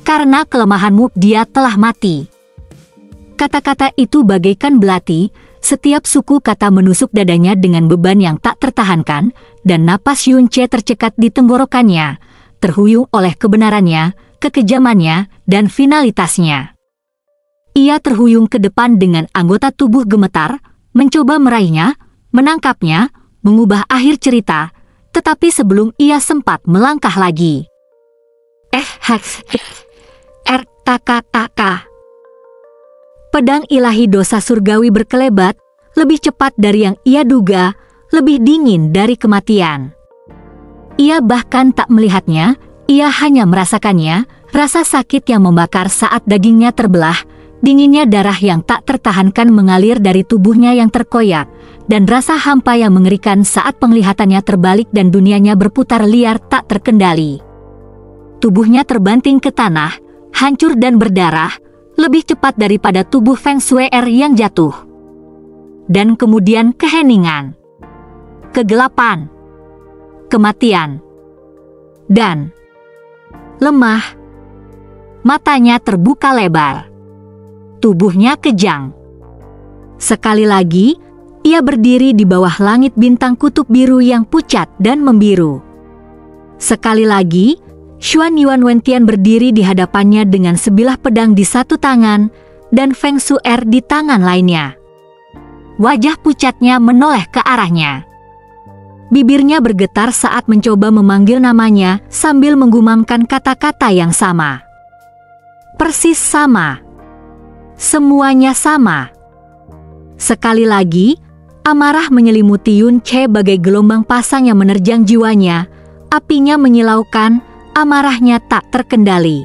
Karena kelemahanmu dia telah mati. Kata-kata itu bagaikan belati, setiap suku kata menusuk dadanya dengan beban yang tak tertahankan, dan napas Yun Che tercekat di tenggorokannya, terhuyung oleh kebenarannya, kekejamannya, dan finalitasnya. Ia terhuyung ke depan dengan anggota tubuh gemetar, mencoba meraihnya, menangkapnya, mengubah akhir cerita, tetapi sebelum ia sempat melangkah lagi. Taka. Pedang ilahi dosa surgawi berkelebat, lebih cepat dari yang ia duga, lebih dingin dari kematian. Ia bahkan tak melihatnya, ia hanya merasakannya, rasa sakit yang membakar saat dagingnya terbelah, dinginnya darah yang tak tertahankan mengalir dari tubuhnya yang terkoyak, dan rasa hampa yang mengerikan saat penglihatannya terbalik dan dunianya berputar liar tak terkendali. Tubuhnya terbanting ke tanah, hancur dan berdarah, lebih cepat daripada tubuh Feng Shui yang jatuh. Dan kemudian keheningan, kegelapan, kematian, dan lemah. Matanya terbuka lebar. Tubuhnya kejang. Sekali lagi, ia berdiri di bawah langit bintang kutub biru yang pucat dan membiru. Sekali lagi, Xuan Yuan Wentian berdiri di hadapannya dengan sebilah pedang di satu tangan dan Feng Shui di tangan lainnya. Wajah pucatnya menoleh ke arahnya. Bibirnya bergetar saat mencoba memanggil namanya sambil menggumamkan kata-kata yang sama. Persis sama. Semuanya sama. Sekali lagi, amarah menyelimuti Yun Che bagai gelombang pasang yang menerjang jiwanya. Apinya menyilaukan, amarahnya tak terkendali.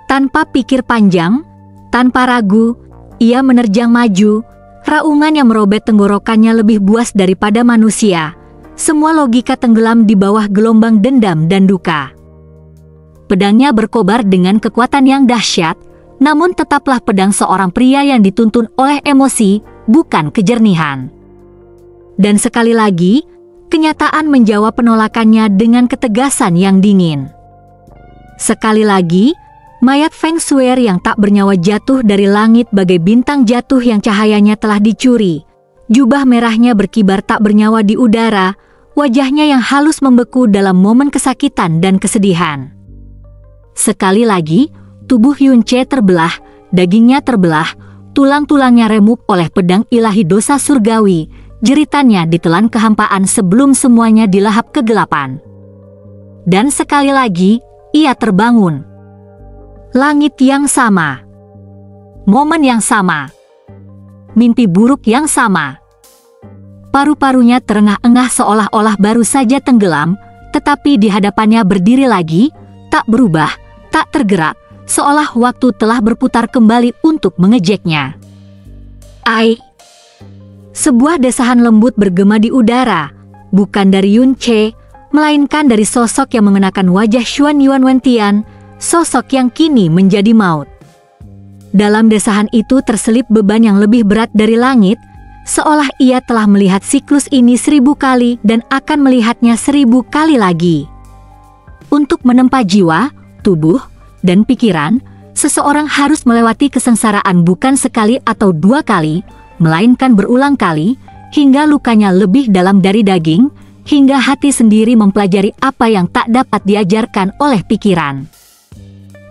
Tanpa pikir panjang, tanpa ragu, ia menerjang maju. Raungan yang merobek tenggorokannya lebih buas daripada manusia. Semua logika tenggelam di bawah gelombang dendam dan duka. Pedangnya berkobar dengan kekuatan yang dahsyat, namun tetaplah pedang seorang pria yang dituntun oleh emosi, bukan kejernihan. Dan sekali lagi, kenyataan menjawab penolakannya dengan ketegasan yang dingin. Sekali lagi, Mayat Feng Shuer yang tak bernyawa jatuh dari langit bagai bintang jatuh yang cahayanya telah dicuri. Jubah merahnya berkibar tak bernyawa di udara, wajahnya yang halus membeku dalam momen kesakitan dan kesedihan. Sekali lagi, tubuh Yun Che terbelah, dagingnya terbelah, tulang-tulangnya remuk oleh pedang ilahi dosa surgawi, jeritannya ditelan kehampaan sebelum semuanya dilahap kegelapan. Dan sekali lagi, ia terbangun. Langit yang sama. Momen yang sama. Mimpi buruk yang sama. Paru-parunya terengah-engah seolah-olah baru saja tenggelam, tetapi di hadapannya berdiri lagi, tak berubah, tak tergerak, seolah waktu telah berputar kembali untuk mengejeknya. Ai! Sebuah desahan lembut bergema di udara, bukan dari Yun Che, melainkan dari sosok yang mengenakan wajah Xuan Yuan Wentian, sosok yang kini menjadi maut. Dalam desahan itu terselip beban yang lebih berat dari langit, seolah ia telah melihat siklus ini 1000 kali dan akan melihatnya 1000 kali lagi. Untuk menempa jiwa, tubuh, dan pikiran, seseorang harus melewati kesengsaraan bukan sekali atau 2 kali, melainkan berulang kali, hingga lukanya lebih dalam dari daging, hingga hati sendiri mempelajari apa yang tak dapat diajarkan oleh pikiran.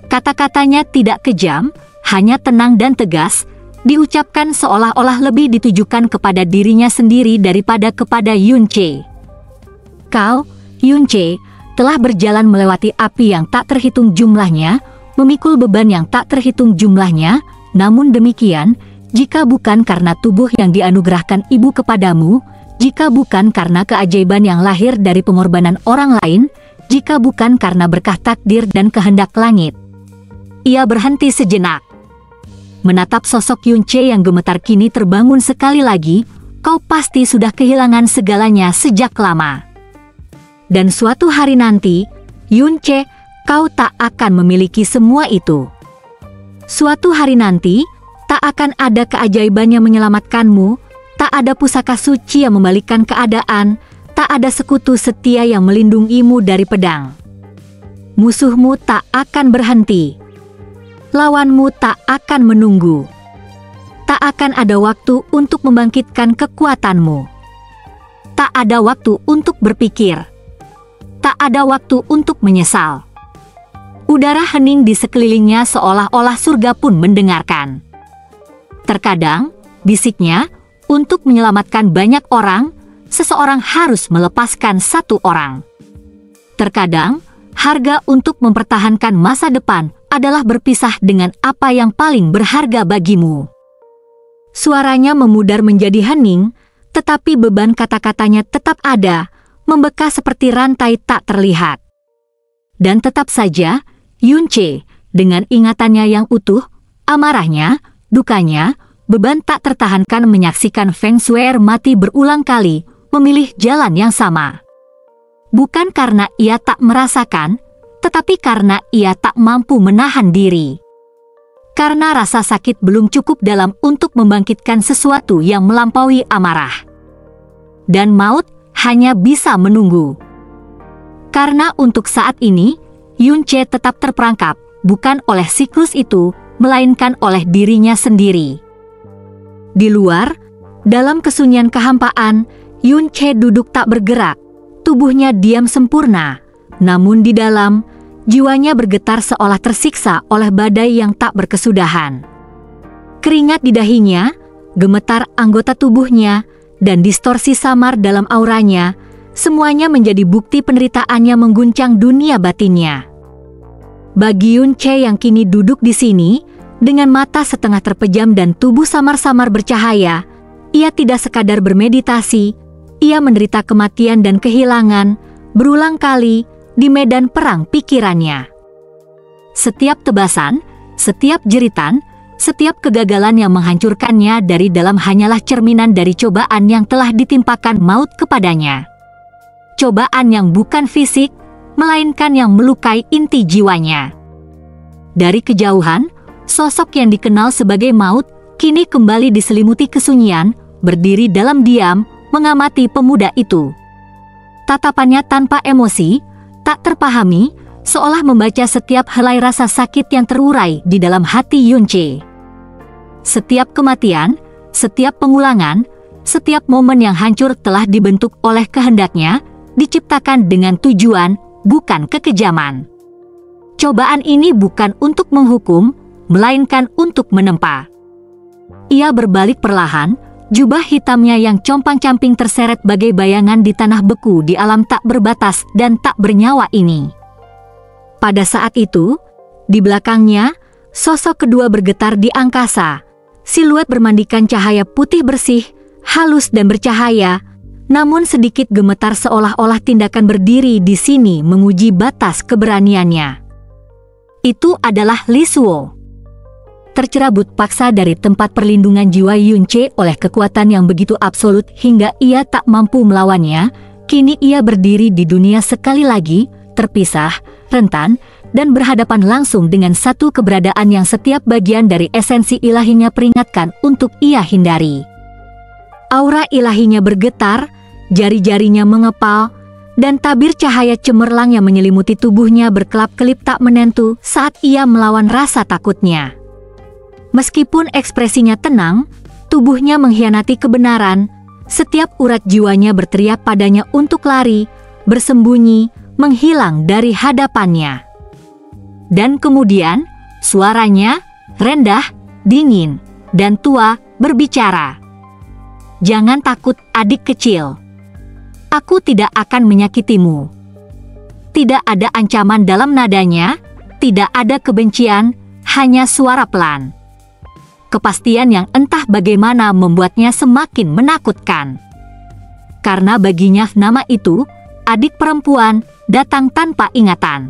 Kata-katanya tidak kejam, hanya tenang dan tegas, diucapkan seolah-olah lebih ditujukan kepada dirinya sendiri daripada kepada Yun Che. Kau, Yun Che, telah berjalan melewati api yang tak terhitung jumlahnya, memikul beban yang tak terhitung jumlahnya, namun demikian, jika bukan karena tubuh yang dianugerahkan ibu kepadamu, jika bukan karena keajaiban yang lahir dari pengorbanan orang lain, jika bukan karena berkah takdir dan kehendak langit. Ia berhenti sejenak. Menatap sosok Yun Che yang gemetar kini terbangun sekali lagi, kau pasti sudah kehilangan segalanya sejak lama. Dan suatu hari nanti, Yun Che, kau tak akan memiliki semua itu. Suatu hari nanti, tak akan ada keajaiban yang menyelamatkanmu, tak ada pusaka suci yang membalikkan keadaan, tak ada sekutu setia yang melindungimu dari pedang. Musuhmu tak akan berhenti. Lawanmu tak akan menunggu. Tak akan ada waktu untuk membangkitkan kekuatanmu. Tak ada waktu untuk berpikir. Tak ada waktu untuk menyesal. Udara hening di sekelilingnya seolah-olah surga pun mendengarkan. Terkadang, bisiknya, untuk menyelamatkan banyak orang, seseorang harus melepaskan satu orang. Terkadang, harga untuk mempertahankan masa depan adalah berpisah dengan apa yang paling berharga bagimu. Suaranya memudar menjadi hening, tetapi beban kata-katanya tetap ada, membekas seperti rantai tak terlihat. Dan tetap saja, Yun Che, dengan ingatannya yang utuh, amarahnya, dukanya, beban tak tertahankan menyaksikan Feng Shuer mati berulang kali, memilih jalan yang sama. Bukan karena ia tak merasakan, tetapi karena ia tak mampu menahan diri. Karena rasa sakit belum cukup dalam untuk membangkitkan sesuatu yang melampaui amarah. Dan maut hanya bisa menunggu. Karena untuk saat ini, Yun Che tetap terperangkap, bukan oleh siklus itu, melainkan oleh dirinya sendiri. Di luar, dalam kesunyian kehampaan, Yun Che duduk tak bergerak, tubuhnya diam sempurna. Namun di dalam, jiwanya bergetar seolah tersiksa oleh badai yang tak berkesudahan. Keringat di dahinya, gemetar anggota tubuhnya, dan distorsi samar dalam auranya, semuanya menjadi bukti penderitaannya mengguncang dunia batinnya. Bagi Yun Che yang kini duduk di sini, dengan mata setengah terpejam dan tubuh samar-samar bercahaya, ia tidak sekadar bermeditasi, ia menderita kematian dan kehilangan, berulang kali, di medan perang pikirannya. Setiap tebasan, setiap jeritan, setiap kegagalan yang menghancurkannya dari dalam hanyalah cerminan dari cobaan yang telah ditimpakan maut kepadanya. Cobaan yang bukan fisik, melainkan yang melukai inti jiwanya. Dari kejauhan, sosok yang dikenal sebagai maut, kini kembali diselimuti kesunyian, berdiri dalam diam, mengamati pemuda itu. Tatapannya tanpa emosi, tak terpahami, seolah membaca setiap helai rasa sakit yang terurai di dalam hati Yunche. Setiap kematian, setiap pengulangan, setiap momen yang hancur telah dibentuk oleh kehendaknya, diciptakan dengan tujuan, bukan kekejaman. Cobaan ini bukan untuk menghukum, melainkan untuk menempa. Ia berbalik perlahan, jubah hitamnya yang compang-camping terseret bagai bayangan di tanah beku di alam tak berbatas dan tak bernyawa ini. Pada saat itu, di belakangnya, sosok kedua bergetar di angkasa. Siluet bermandikan cahaya putih bersih, halus dan bercahaya, namun sedikit gemetar seolah-olah tindakan berdiri di sini menguji batas keberaniannya. Itu adalah Li Suo. Tercerabut paksa dari tempat perlindungan jiwa Yunche oleh kekuatan yang begitu absolut hingga ia tak mampu melawannya, kini ia berdiri di dunia sekali lagi, terpisah, rentan, dan berhadapan langsung dengan satu keberadaan yang setiap bagian dari esensi ilahinya peringatkan untuk ia hindari. Aura ilahinya bergetar, jari-jarinya mengepal, dan tabir cahaya cemerlang yang menyelimuti tubuhnya berkelap-kelip tak menentu saat ia melawan rasa takutnya. Meskipun ekspresinya tenang, tubuhnya mengkhianati kebenaran, setiap urat jiwanya berteriak padanya untuk lari, bersembunyi, menghilang dari hadapannya. Dan kemudian, suaranya, rendah, dingin, dan tua, berbicara. "Jangan takut, adik kecil. Aku tidak akan menyakitimu." Tidak ada ancaman dalam nadanya, tidak ada kebencian, hanya suara pelan. Kepastian yang entah bagaimana membuatnya semakin menakutkan. Karena baginya nama itu, adik perempuan, datang tanpa ingatan.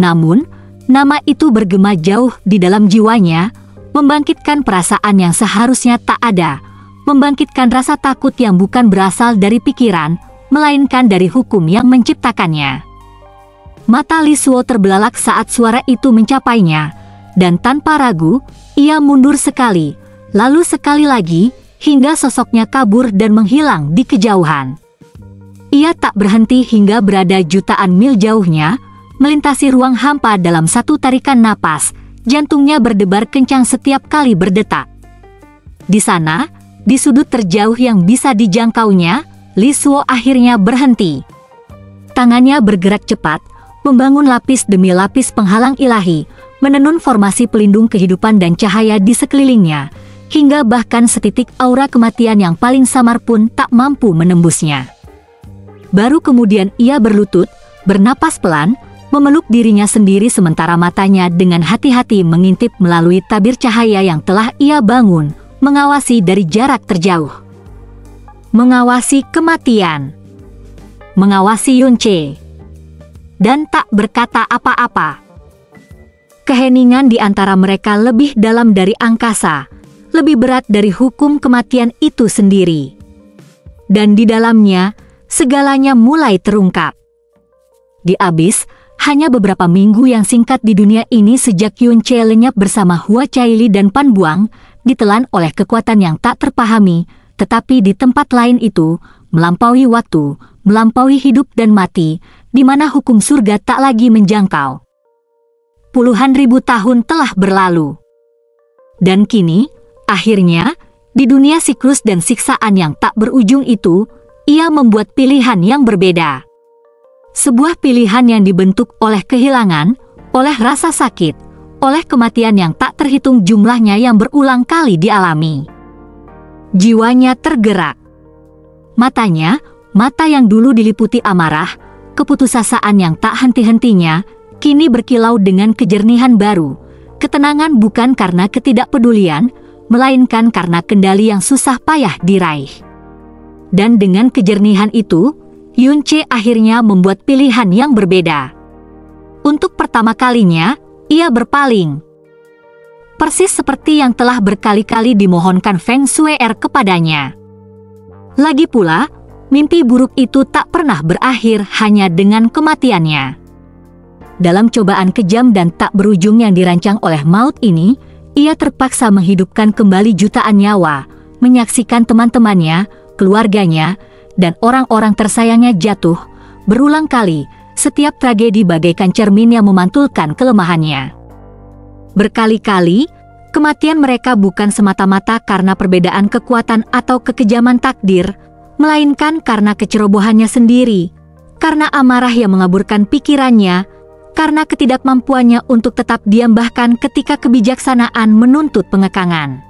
Namun, nama itu bergema jauh di dalam jiwanya, membangkitkan perasaan yang seharusnya tak ada, membangkitkan rasa takut yang bukan berasal dari pikiran, melainkan dari hukum yang menciptakannya. Mata Li Suo terbelalak saat suara itu mencapainya, dan tanpa ragu, ia mundur sekali, lalu sekali lagi, hingga sosoknya kabur dan menghilang di kejauhan. Ia tak berhenti hingga berada jutaan mil jauhnya, melintasi ruang hampa dalam satu tarikan napas, jantungnya berdebar kencang setiap kali berdetak. Di sana, di sudut terjauh yang bisa dijangkaunya, Li Suo akhirnya berhenti. Tangannya bergerak cepat, membangun lapis demi lapis penghalang ilahi, menenun formasi pelindung kehidupan dan cahaya di sekelilingnya, hingga bahkan setitik aura kematian yang paling samar pun tak mampu menembusnya. Baru kemudian ia berlutut, bernapas pelan, memeluk dirinya sendiri sementara matanya dengan hati-hati mengintip melalui tabir cahaya yang telah ia bangun, mengawasi dari jarak terjauh. Mengawasi kematian. Mengawasi Yunche. Dan tak berkata apa-apa. Keheningan di antara mereka lebih dalam dari angkasa, lebih berat dari hukum kematian itu sendiri. Dan di dalamnya, segalanya mulai terungkap. Di abis, hanya beberapa minggu yang singkat di dunia ini sejak Yunche lenyap bersama Hua Caili dan Pan Buang, ditelan oleh kekuatan yang tak terpahami, tetapi di tempat lain itu, melampaui waktu, melampaui hidup dan mati, di mana hukum surga tak lagi menjangkau. Puluhan ribu tahun telah berlalu. Dan kini, akhirnya, di dunia siklus dan siksaan yang tak berujung itu, ia membuat pilihan yang berbeda. Sebuah pilihan yang dibentuk oleh kehilangan, oleh rasa sakit, oleh kematian yang tak terhitung jumlahnya yang berulang kali dialami. Jiwanya tergerak. Matanya, mata yang dulu diliputi amarah, keputusasaan yang tak henti-hentinya, kini berkilau dengan kejernihan baru. Ketenangan bukan karena ketidakpedulian, melainkan karena kendali yang susah payah diraih. Dan dengan kejernihan itu, Yunche akhirnya membuat pilihan yang berbeda. Untuk pertama kalinya, ia berpaling. Persis seperti yang telah berkali-kali dimohonkan Feng Shui kepadanya. Lagi pula, mimpi buruk itu tak pernah berakhir hanya dengan kematiannya. Dalam cobaan kejam dan tak berujung yang dirancang oleh maut ini, ia terpaksa menghidupkan kembali jutaan nyawa, menyaksikan teman-temannya, keluarganya, dan orang-orang tersayangnya jatuh, berulang kali, Setiap tragedi bagaikan cermin yang memantulkan kelemahannya. Berkali-kali, kematian mereka bukan semata-mata karena perbedaan kekuatan atau kekejaman takdir, melainkan karena kecerobohannya sendiri, karena amarah yang mengaburkan pikirannya, karena ketidakmampuannya untuk tetap diam bahkan ketika kebijaksanaan menuntut pengekangan.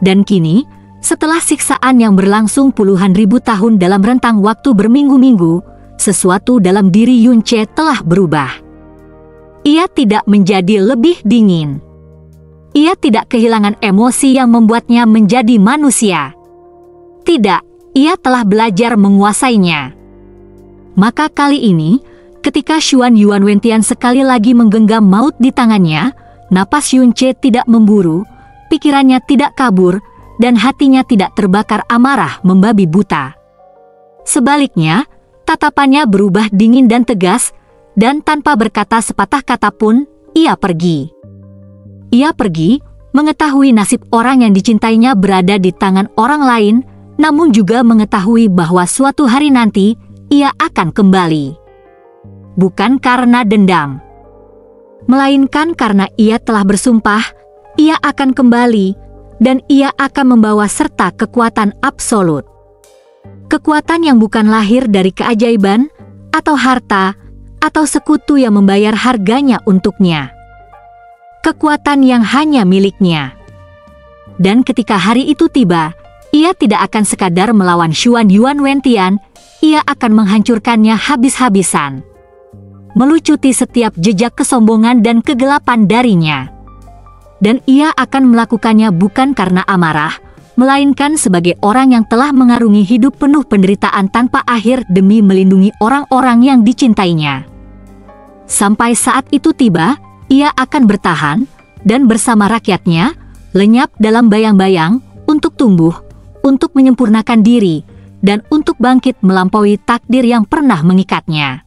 Dan kini, setelah siksaan yang berlangsung puluhan ribu tahun dalam rentang waktu berminggu-minggu, sesuatu dalam diri Yunche telah berubah. Ia tidak menjadi lebih dingin. Ia tidak kehilangan emosi yang membuatnya menjadi manusia. Tidak, ia telah belajar menguasainya. Maka kali ini, ketika Xuan Yuanwentian sekali lagi menggenggam maut di tangannya, napas Yunche tidak memburu, pikirannya tidak kabur, dan hatinya tidak terbakar amarah membabi buta. Sebaliknya, tatapannya berubah dingin dan tegas, dan tanpa berkata sepatah kata pun, ia pergi. Ia pergi, mengetahui nasib orang yang dicintainya berada di tangan orang lain, namun juga mengetahui bahwa suatu hari nanti, ia akan kembali. Bukan karena dendam, melainkan karena ia telah bersumpah, ia akan kembali, dan ia akan membawa serta kekuatan absolut. Kekuatan yang bukan lahir dari keajaiban, atau harta, atau sekutu yang membayar harganya untuknya. Kekuatan yang hanya miliknya. Dan ketika hari itu tiba, ia tidak akan sekadar melawan Xuan Yuanwentian, ia akan menghancurkannya habis-habisan. Melucuti setiap jejak kesombongan dan kegelapan darinya. Dan ia akan melakukannya bukan karena amarah, melainkan sebagai orang yang telah mengarungi hidup penuh penderitaan tanpa akhir demi melindungi orang-orang yang dicintainya. Sampai saat itu tiba, ia akan bertahan, dan bersama rakyatnya, lenyap dalam bayang-bayang, untuk tumbuh, untuk menyempurnakan diri, dan untuk bangkit melampaui takdir yang pernah mengikatnya.